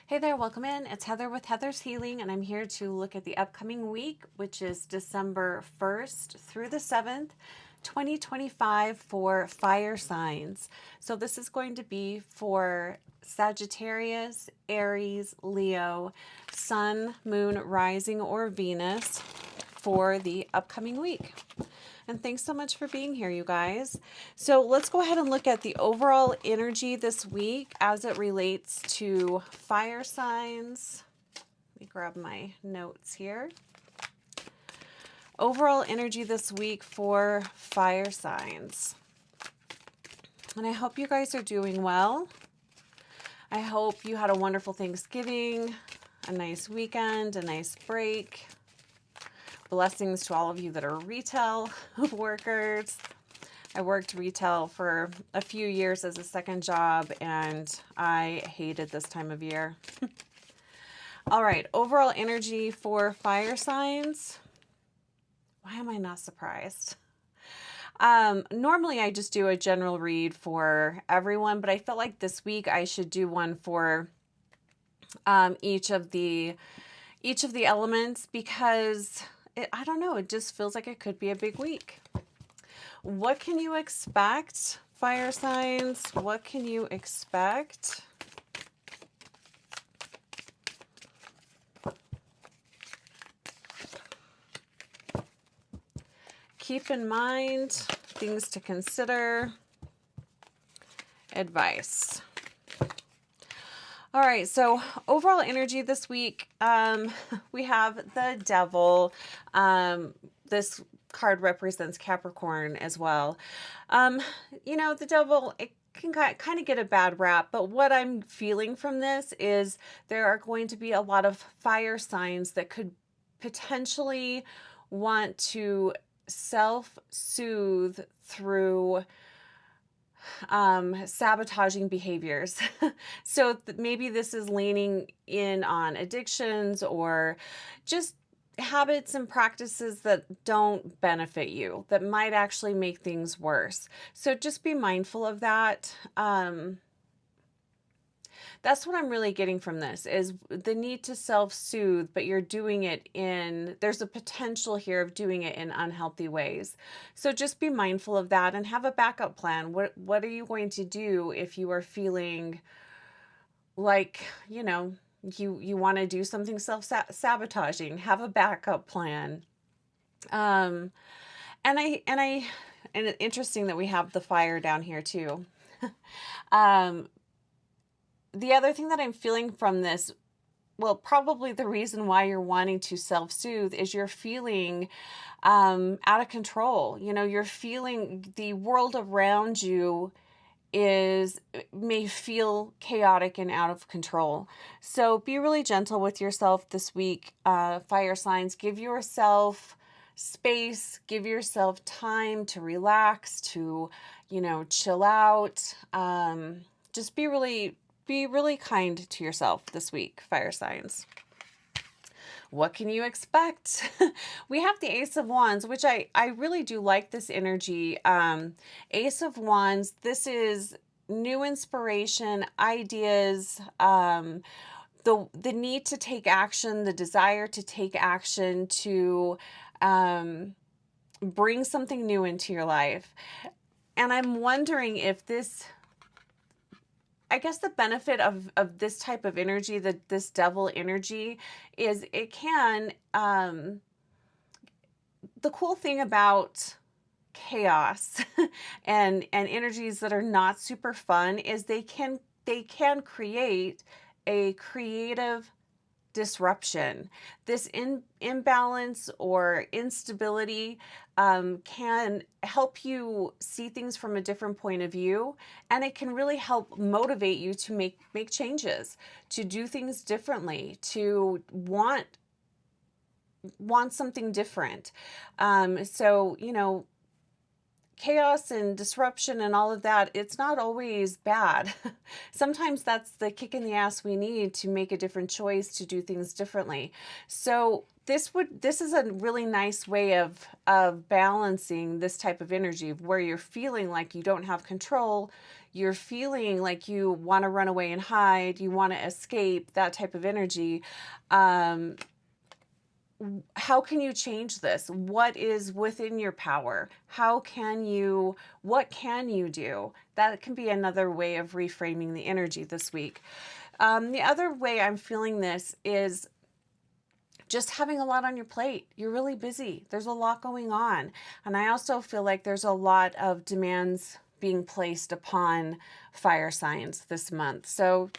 Hey there, welcome in. It's Heather with Heather's Healing, and I'm here to look at the upcoming week, which is December 1st through the 7th, 2025 for fire signs. So this is going to be for Sagittarius, Aries, Leo, Sun, Moon, Rising, or Venus for the upcoming week. And thanks so much for being here, you guys. So let's go ahead and look at the overall energy this week as it relates to fire signs. Let me grab my notes here. Overall energy this week for fire signs. And I hope you guys are doing well. I hope you had a wonderful Thanksgiving, a nice weekend, a nice break. Blessings to all of you that are retail workers. I worked retail for a few years as a second job, and I hated this time of year. All right, overall energy for fire signs. Why am I not surprised? Normally I just do a general read for everyone, but I felt like this week I should do one for each of the elements because I don't know, it just feels like it could be a big week. What can you expect, fire signs? What can you expect? Keep in mind, things to consider, advice. All right, so overall energy this week, we have the Devil. This card represents Capricorn as well. The Devil, it can kind of get a bad rap, but what I'm feeling from this is there are going to be a lot of fire signs that could potentially want to self-soothe through sabotaging behaviors. So maybe this is leaning in on addictions or just habits and practices that don't benefit you, that might actually make things worse. So just be mindful of that. That's what I'm really getting from this, is the need to self-soothe, but you're doing it there's a potential here of doing it in unhealthy ways. So just be mindful of that and have a backup plan. What are you going to do if you are feeling like, you want to do something self-sabotaging? Have a backup plan. And interesting that we have the fire down here too. The other thing that I'm feeling from this, well, probably the reason why you're wanting to self-soothe is you're feeling out of control. You're feeling the world around you may feel chaotic and out of control. So be really gentle with yourself this week, fire signs. Give yourself space, give yourself time to relax, to, chill out. Just be really kind to yourself this week, fire signs. What can you expect? We have the Ace of Wands, which I really do like this energy. Ace of Wands, this is new inspiration, ideas, the need to take action, the desire to take action to bring something new into your life. And I'm wondering if I guess the benefit of this type of energy, this Devil energy, is it can, the cool thing about chaos and energies that are not super fun is they can create a creative disruption. This imbalance or instability can help you see things from a different point of view, and it can really help motivate you to make changes, to do things differently, to want something different. So chaos and disruption and all of that, it's not always bad. Sometimes that's the kick in the ass we need to make a different choice, to do things differently. So this is a really nice way of balancing this type of energy where you're feeling like you don't have control. you're feeling like you want to run away and hide, you want to escape, that type of energy. How can you change this? What is within your power? What can you do? That can be another way of reframing the energy this week. The other way I'm feeling this is just having a lot on your plate. You're really busy. There's a lot going on. And I also feel like there's a lot of demands being placed upon fire signs this month. So,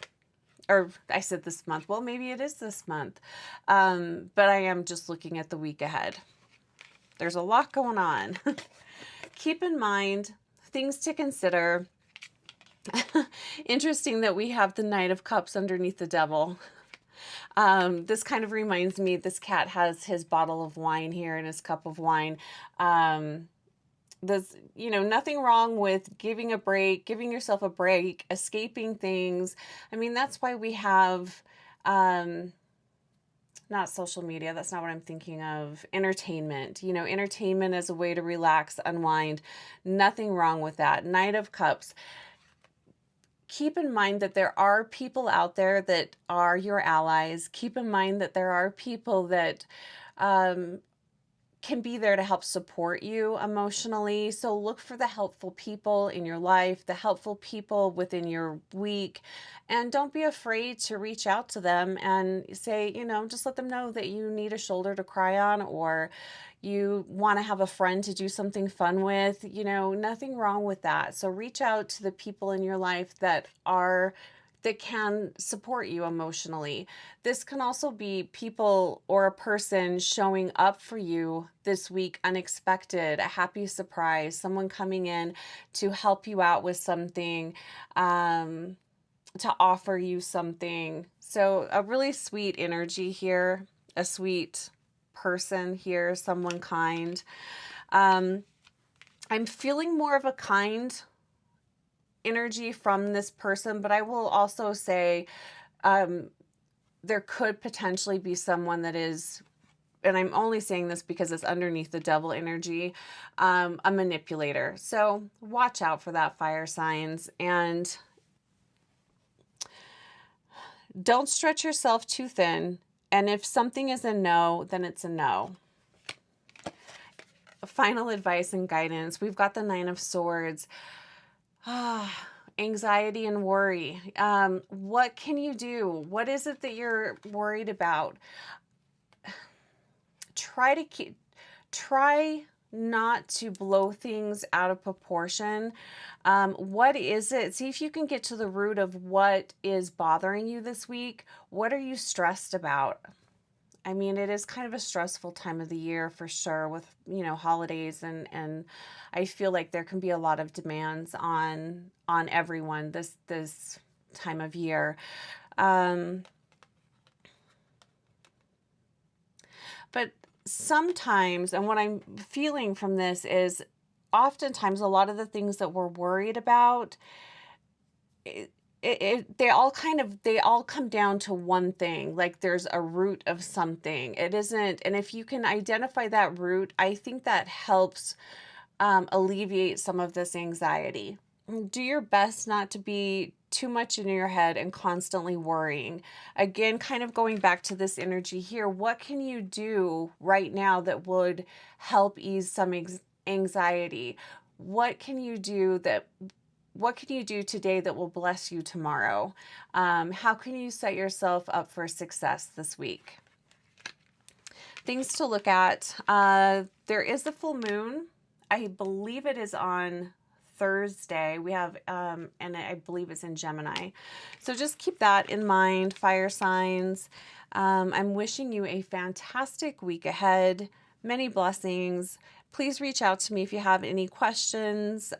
or I said this month, well, maybe it is this month. But I am just looking at the week ahead. There's a lot going on. Keep in mind, things to consider. Interesting that we have the Knight of Cups underneath the Devil. This kind of reminds me, this cat has his bottle of wine here and his cup of wine. There's, nothing wrong with giving a break, giving yourself a break, escaping things. I mean, that's why we have, not social media. That's not what I'm thinking of. Entertainment, entertainment as a way to relax, unwind. Nothing wrong with that. Knight of Cups. Keep in mind that there are people out there that are your allies. Keep in mind that there are people that can be there to help support you emotionally. So look for the helpful people in your life, the helpful people within your week, and don't be afraid to reach out to them and say, just let them know that you need a shoulder to cry on, or you want to have a friend to do something fun with. Nothing wrong with that. So reach out to the people in your life that can support you emotionally. This can also be people or a person showing up for you this week, unexpected, a happy surprise, someone coming in to help you out with something, to offer you something. So a really sweet energy here, a sweet person here, someone kind. I'm feeling more of a kind energy from this person, but I will also say there could potentially be someone that is, and I'm only saying this because it's underneath the Devil energy, a manipulator. So watch out for that, fire signs, and don't stretch yourself too thin. And if something is a no, then it's a no. Final advice and guidance. We've got the Nine of Swords. Anxiety and worry. What can you do? What is it that you're worried about? Try not to blow things out of proportion. What is it? See if you can get to the root of what is bothering you this week. What are you stressed about? I mean, it is kind of a stressful time of the year for sure, with, holidays, and I feel like there can be a lot of demands on everyone this time of year. But sometimes, and what I'm feeling from this is oftentimes a lot of the things that we're worried about, they all come down to one thing. Like there's a root of something. It isn't, and if you can identify that root, I think that helps alleviate some of this anxiety. Do your best not to be too much in your head and constantly worrying. Again, kind of going back to this energy here, what can you do right now that would help ease some anxiety? What can you do today that will bless you tomorrow? How can you set yourself up for success this week? Things to look at. There is a full moon. I believe it is on Thursday. We have, and I believe it's in Gemini. So just keep that in mind, fire signs. I'm wishing you a fantastic week ahead. Many blessings. Please reach out to me if you have any questions.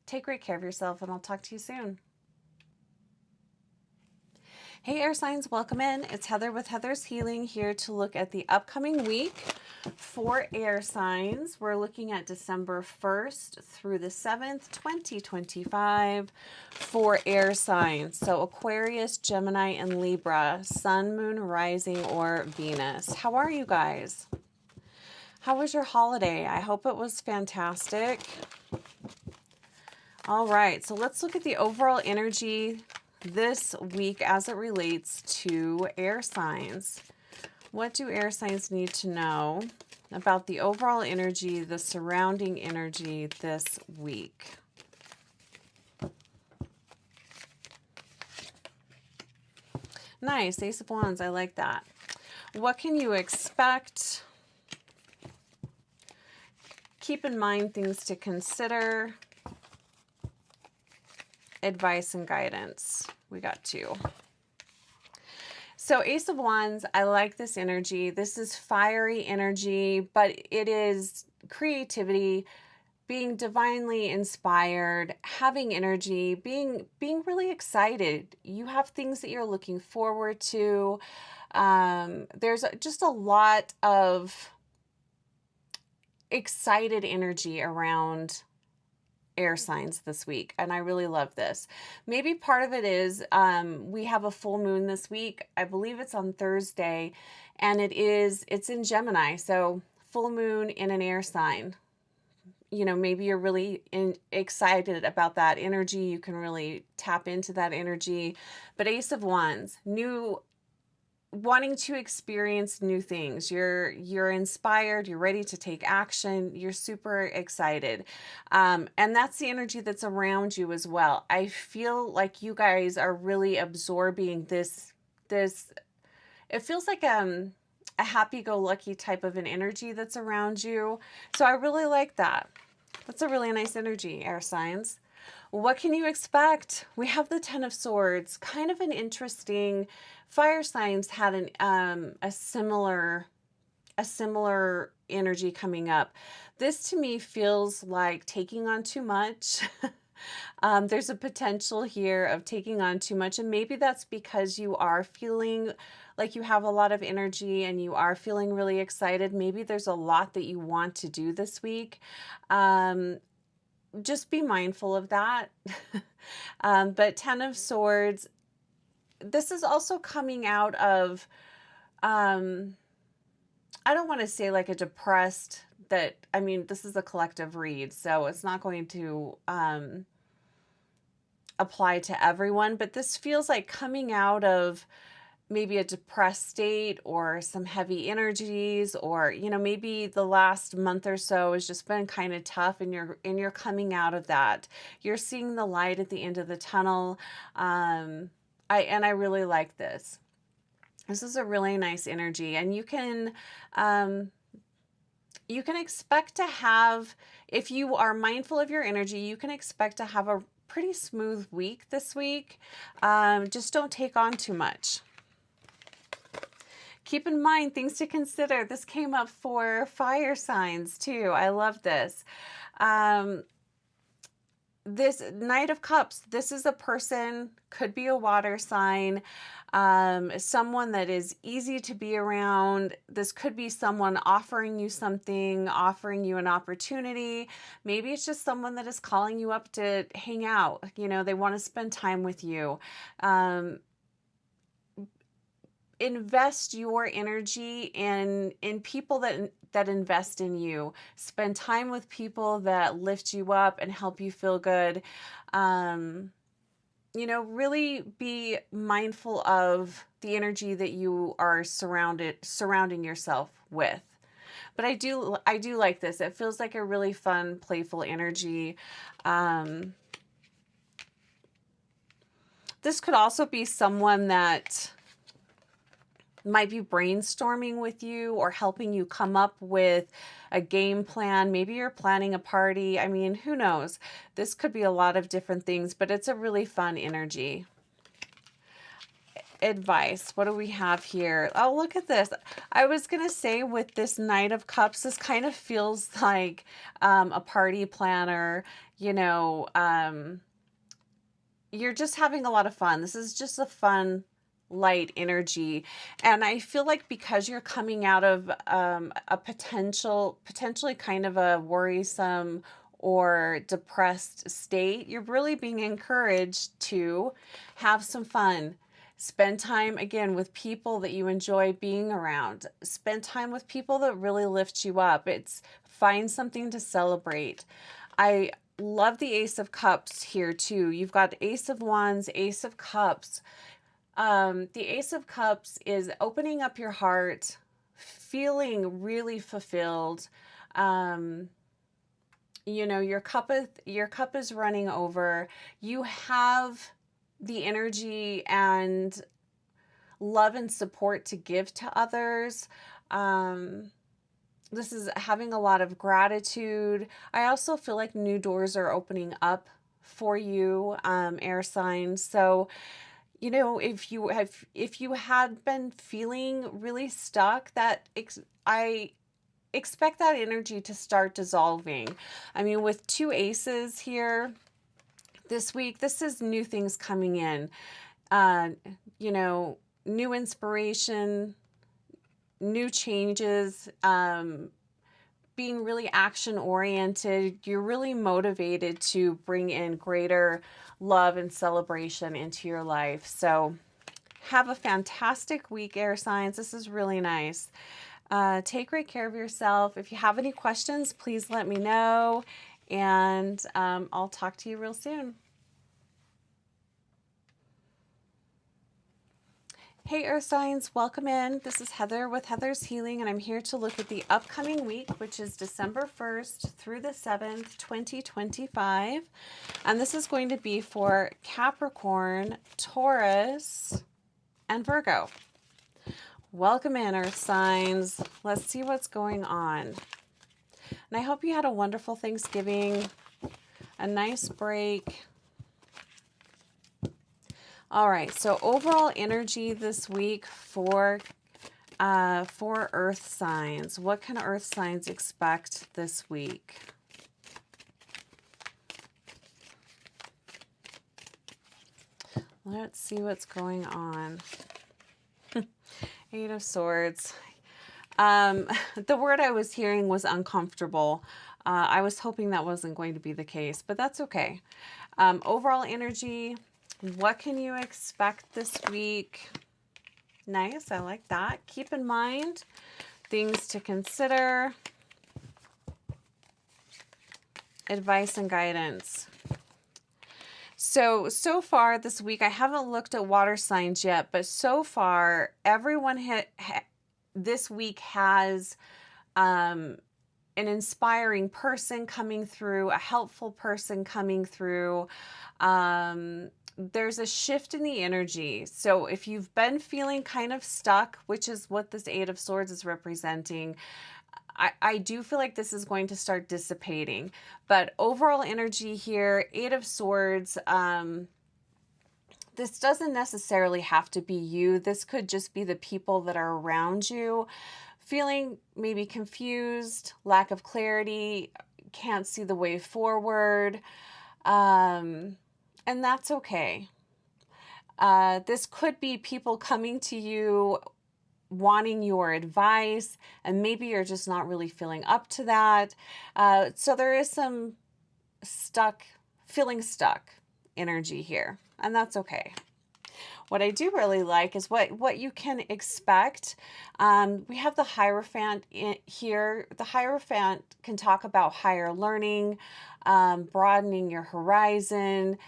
Take great care of yourself, and I'll talk to you soon. Hey, air signs, welcome in. It's Heather with Heather's Healing, here to look at the upcoming week for air signs. We're looking at December 1st through the 7th, 2025 for air signs. So Aquarius, Gemini, and Libra, Sun, Moon, Rising, or Venus. How are you guys? How was your holiday? I hope it was fantastic. All right, so let's look at the overall energy this week as it relates to air signs. What do air signs need to know about the overall energy, the surrounding energy this week? Nice, Ace of Wands, I like that. What can you expect? Keep in mind things to consider. Advice and guidance. We got 2. So Ace of Wands, I like this energy. This is fiery energy, but it is creativity, being divinely inspired, having energy, being really excited. You have things that you're looking forward to. There's just a lot of excited energy around air signs this week, and I really love this. Maybe part of it is we have a full moon this week. I believe it's on Thursday, and it's in Gemini, so full moon in an air sign. You know, maybe you're really excited about that energy. You can really tap into that energy. But Ace of Wands, wanting to experience new things. You're inspired, you're ready to take action, you're super excited. And that's the energy that's around you as well. I feel like you guys are really absorbing this, it feels like a happy-go-lucky type of an energy that's around you. So I really like that. That's a really nice energy, air signs. What can you expect? We have the Ten of Swords, kind of an interesting. Fire signs had a similar energy coming up. This to me feels like taking on too much. There's a potential here of taking on too much, and maybe that's because you are feeling like you have a lot of energy and you are feeling really excited. Maybe there's a lot that you want to do this week. Just be mindful of that. But Ten of Swords, this is also coming out of, I don't want to say like a depressed, this is a collective read, so it's not going to apply to everyone, but this feels like coming out of maybe a depressed state or some heavy energies, or maybe the last month or so has just been kind of tough, and you're coming out of that. You're seeing the light at the end of the tunnel. I really like this. This is a really nice energy, and you can expect to have, if you are mindful of your energy, you can expect to have a pretty smooth week this week. Just don't take on too much. Keep in mind things to consider. This came up for fire signs too. I love this. This Knight of Cups, this is a person, could be a water sign, someone that is easy to be around. This could be someone offering you something, offering you an opportunity. Maybe it's just someone that is calling you up to hang out. They want to spend time with you. Invest your energy in people that invest in you. Spend time with people that lift you up and help you feel good. Really be mindful of the energy that you are surrounding yourself with. But I do like this. It feels like a really fun, playful energy. This could also be someone that might be brainstorming with you or helping you come up with a game plan. Maybe you're planning a party. Who knows? This could be a lot of different things, but it's a really fun energy. Advice. What do we have here? Oh, look at this. I was going to say with this Knight of Cups, this kind of feels like a party planner. You're just having a lot of fun. This is just a fun, light energy. And I feel like because you're coming out of a potentially kind of a worrisome or depressed state, you're really being encouraged to have some fun. Spend time, again, with people that you enjoy being around. Spend time with people that really lift you up. Find something to celebrate. I love the Ace of Cups here too. You've got Ace of Wands, Ace of Cups. The Ace of Cups is opening up your heart, feeling really fulfilled. You know, your cup is running over. You have the energy and love and support to give to others. This is having a lot of gratitude. I also feel like new doors are opening up for you, air signs. So, you know, if you had been feeling really stuck, I expect that energy to start dissolving. I mean, with two aces here this week, this is new things coming in. You know, new inspiration, new changes, being really action oriented. You're really motivated to bring in greater love and celebration into your life. So have a fantastic week, air signs. This is really nice. Take great care of yourself. If you have any questions, please let me know, and I'll talk to you real soon. Hey Earth Signs, welcome in. This is Heather with Heather's Healing, and I'm here to look at the upcoming week, which is December 1st through the 7th, 2025. And this is going to be for Capricorn, Taurus, and Virgo. Welcome in, Earth Signs. Let's see what's going on. And I hope you had a wonderful Thanksgiving, a nice break. All right, so overall energy this week for Earth Signs. What can Earth Signs expect this week? Let's see what's going on. Eight of Swords. The word I was hearing was uncomfortable. I was hoping that wasn't going to be the case, but that's okay. Overall energy, what can you expect this week? Nice, I like that. Keep in mind things to consider. Advice and guidance. So far this week, I haven't looked at water signs yet, but so far, everyone this week has an inspiring person coming through, a helpful person coming through. There's a shift in the energy. So if you've been feeling kind of stuck, which is what this Eight of Swords is representing, I do feel like this is going to start dissipating. But overall energy here, Eight of Swords, this doesn't necessarily have to be you. This could just be the people that are around you, feeling maybe confused, lack of clarity, can't see the way forward, and that's okay. This could be people coming to you wanting your advice, and maybe you're just not really feeling up to that. So there is some feeling stuck energy here, and that's okay. What I do really like is what you can expect. We have the Hierophant here. The Hierophant can talk about higher learning, broadening your horizon.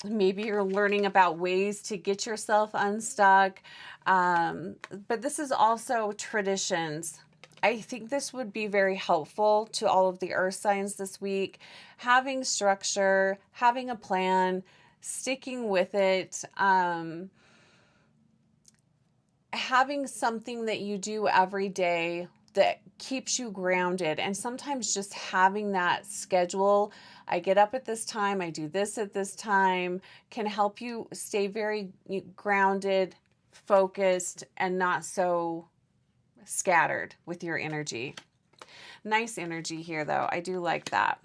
Maybe you're learning about ways to get yourself unstuck. But this is also traditions. I think this would be very helpful to all of the Earth signs this week. Having structure, having a plan, sticking with it, having something that you do every day that keeps you grounded. And sometimes just having that schedule, I get up at this time, I do this at this time, can help you stay very grounded, focused, and not so scattered with your energy. Nice energy here, though. I do like that.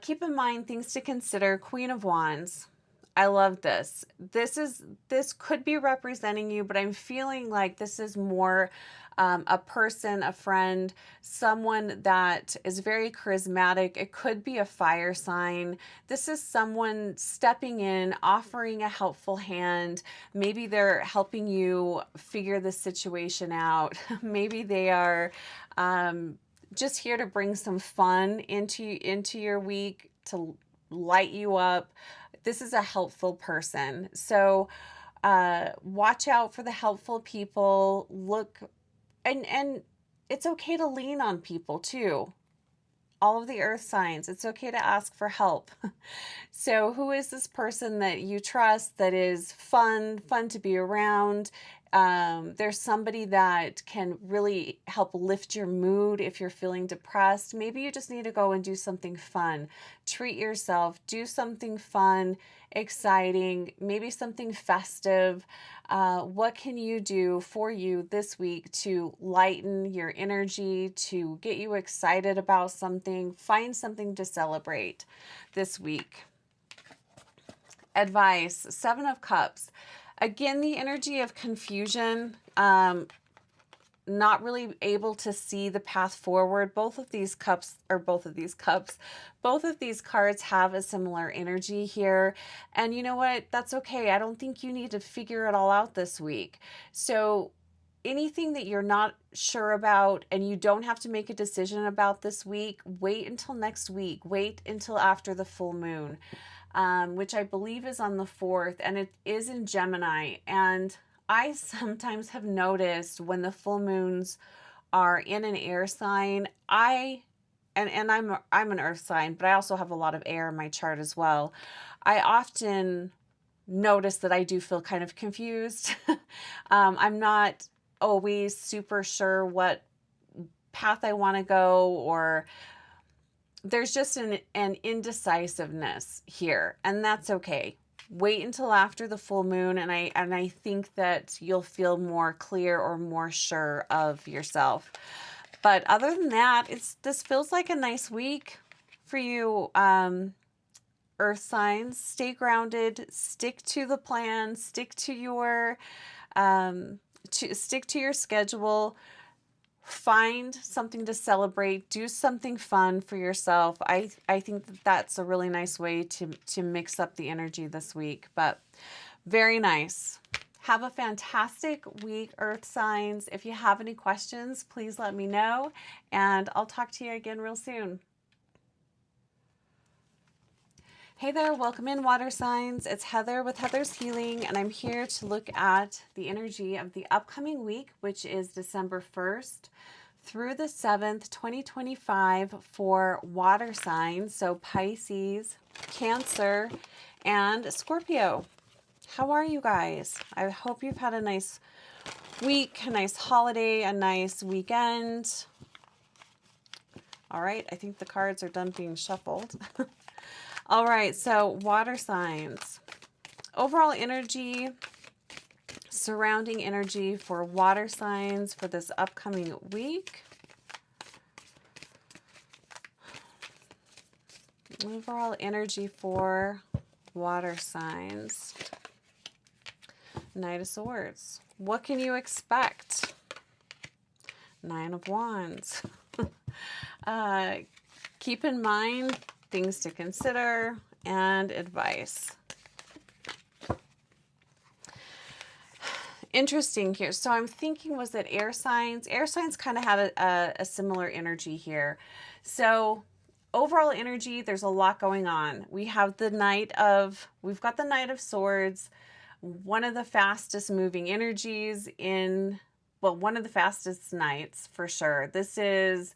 Keep in mind things to consider. Queen of Wands. I love this. This could be representing you, but I'm feeling like this is more a person, a friend, someone that is very charismatic. It could be a fire sign. This is someone stepping in, offering a helpful hand. Maybe they're helping you figure the situation out. Maybe they are just here to bring some fun into your week, to light you up. This is a helpful person. So watch out for the helpful people. Look, and it's okay to lean on people too. All of the earth signs, it's okay to ask for help. So who is this person that you trust, that is fun to be around? There's somebody that can really help lift your mood if you're feeling depressed. Maybe you just need to go and do something fun. Treat yourself, do something fun, exciting, maybe something festive. What can you do for you this week to lighten your energy, to get you excited about something? Find something to celebrate this week. Advice, 7 of Cups. Again, the energy of confusion, not really able to see the path forward. Both of these cards have a similar energy here. And you know what? That's okay. I don't think you need to figure it all out this week. So anything that you're not sure about and you don't have to make a decision about this week, wait until next week. Wait until after the full moon, which I believe is on the 4th, and it is in Gemini. And I sometimes have noticed when the full moons are in an air sign, I'm an earth sign, but I also have a lot of air in my chart as well. I often notice that I do feel kind of confused. I'm not always super sure what path I want to go, or there's just an indecisiveness here, and that's okay. Wait until after the full moon, and I think that you'll feel more clear or more sure of yourself. But other than that, this feels like a nice week for you, earth signs. Stay grounded, stick to the plan, stick to your schedule. Find something to celebrate, do something fun for yourself. I think that's a really nice way to mix up the energy this week, but very nice. Have a fantastic week, earth signs. If you have any questions, please let me know, and I'll talk to you again real soon. Hey there, welcome in, water signs. It's Heather with Heather's Healing, and I'm here to look at the energy of the upcoming week, which is December 1st through the 7th, 2025 for water signs. So Pisces, Cancer, and Scorpio. How are you guys? I hope you've had a nice week, a nice holiday, a nice weekend. All right, I think the cards are done being shuffled. All right, so water signs. Overall energy, surrounding energy for water signs for this upcoming week. Overall energy for water signs. Knight of Swords. What can you expect? 9 of Wands. Keep in mind things to consider and advice. Interesting here. So I'm thinking, was it air signs? Air signs kind of have a similar energy here. So overall energy, there's a lot going on. We've got the Knight of Swords, one of the fastest moving energies one of the fastest nights for sure. This is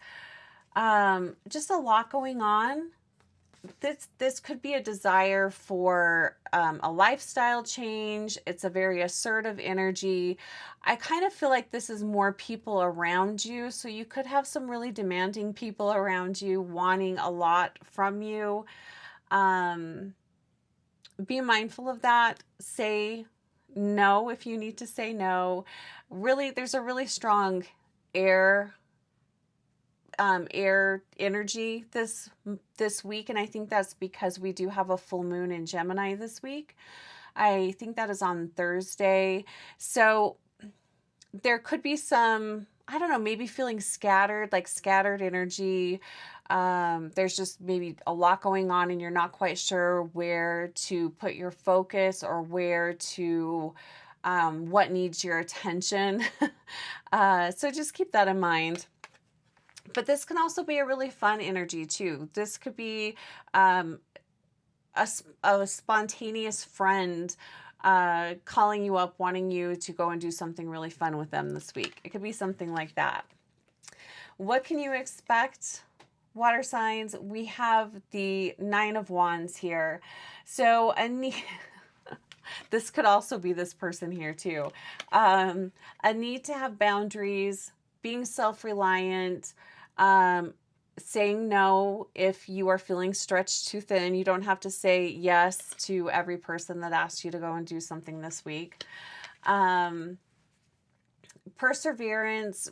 just a lot going on. This could be a desire for a lifestyle change. It's a very assertive energy. I kind of feel like this is more people around you. So you could have some really demanding people around you wanting a lot from you. Be mindful of that. Say no if you need to say no. Really, there's a really strong air energy this week, and I think that's because we do have a full moon in Gemini this week. I think that is on Thursday. So there could be some, I don't know, maybe feeling scattered, like scattered energy. There's just maybe a lot going on and you're not quite sure where to put your focus or where to what needs your attention. So just keep that in mind. But this can also be a really fun energy too. This could be um, a spontaneous friend calling you up, wanting you to go and do something really fun with them this week. It could be something like that. What can you expect, water signs? We have the Nine of Wands here. So this could also be this person here too. A need to have boundaries, being self-reliant, saying no if you are feeling stretched too thin. You don't have to say yes to every person that asks you to go and do something this week. Perseverance,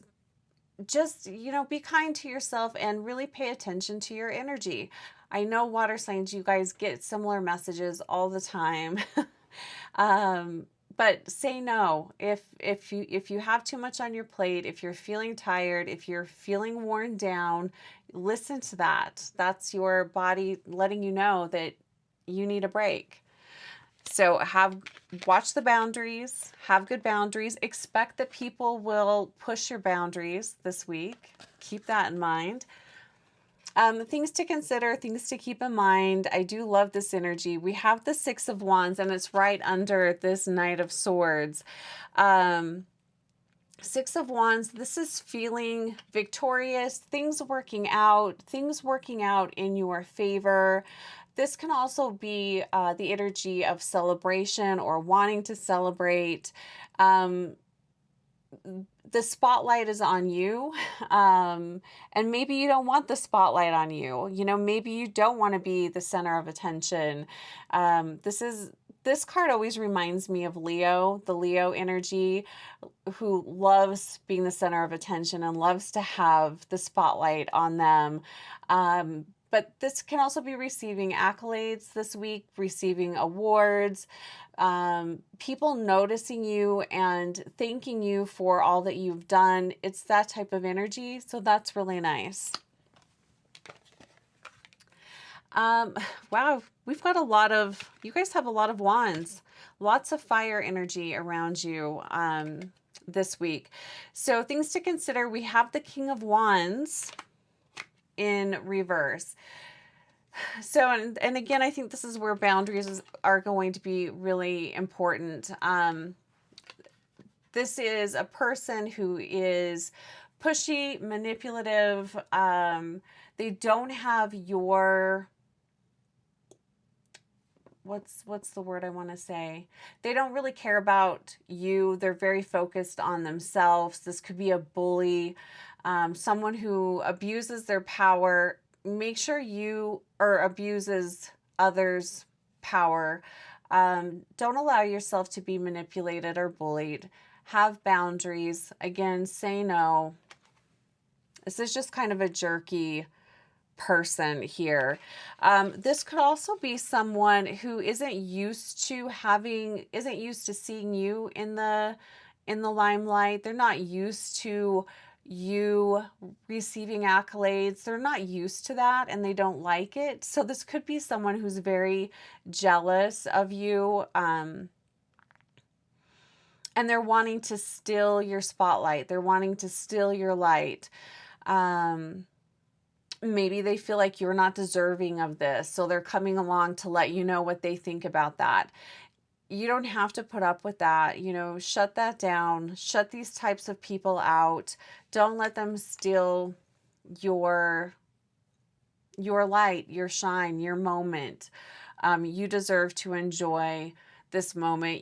just, be kind to yourself and really pay attention to your energy. I know water signs, you guys get similar messages all the time. But say no if you have too much on your plate, if you're feeling tired, if you're feeling worn down. Listen to that. That's your body letting you know that you need a break. So watch the boundaries, have good boundaries. Expect that people will push your boundaries this week. Keep that in mind. Things to consider, things to keep in mind. I do love this energy. We have the Six of Wands, and it's right under this Knight of Swords. Six of Wands, this is feeling victorious, things working out in your favor. This can also be the energy of celebration or wanting to celebrate. The spotlight is on you, and maybe you don't want the spotlight on you. Maybe you don't want to be the center of attention. This card always reminds me of Leo, the Leo energy, who loves being the center of attention and loves to have the spotlight on them. But this can also be receiving accolades this week, receiving awards, people noticing you and thanking you for all that you've done. It's that type of energy, so that's really nice. Wow, we've got you guys have a lot of wands, lots of fire energy around you this week. So things to consider, we have the King of Wands in reverse. So, and again, I think this is where boundaries are going to be really important. This is a person who is pushy, manipulative. They don't have your, what's the word I want to say? They don't really care about you. They're very focused on themselves. This could be a bully, someone who abuses their power. Make sure abuses others' power. Don't allow yourself to be manipulated or bullied. Have boundaries. Again, say no. This is just kind of a jerky person here. This could also be someone who isn't used to seeing you in the limelight. They're not used to you receiving accolades. They're not used to that and they don't like it. So this could be someone who's very jealous of you, and they're wanting to steal your spotlight. They're wanting to steal your light. Maybe they feel like you're not deserving of this, so they're coming along to let you know what they think about that. You don't have to put up with that. Shut that down. Shut these types of people out. Don't let them steal your light, your shine, your moment. You deserve to enjoy this moment.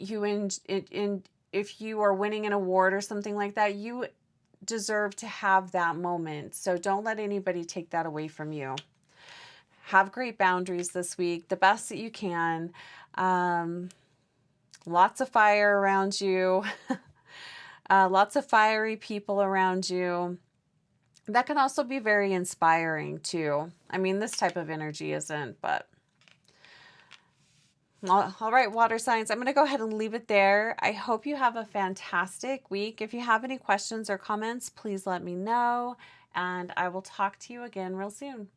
If you are winning an award or something like that, you deserve to have that moment. So don't let anybody take that away from you. Have great boundaries this week, the best that you can. Lots of fire around you, lots of fiery people around you. That can also be very inspiring too. I mean, this type of energy isn't, but all right, water signs, I'm going to go ahead and leave it there. I hope you have a fantastic week. If you have any questions or comments, please let me know, and I will talk to you again real soon.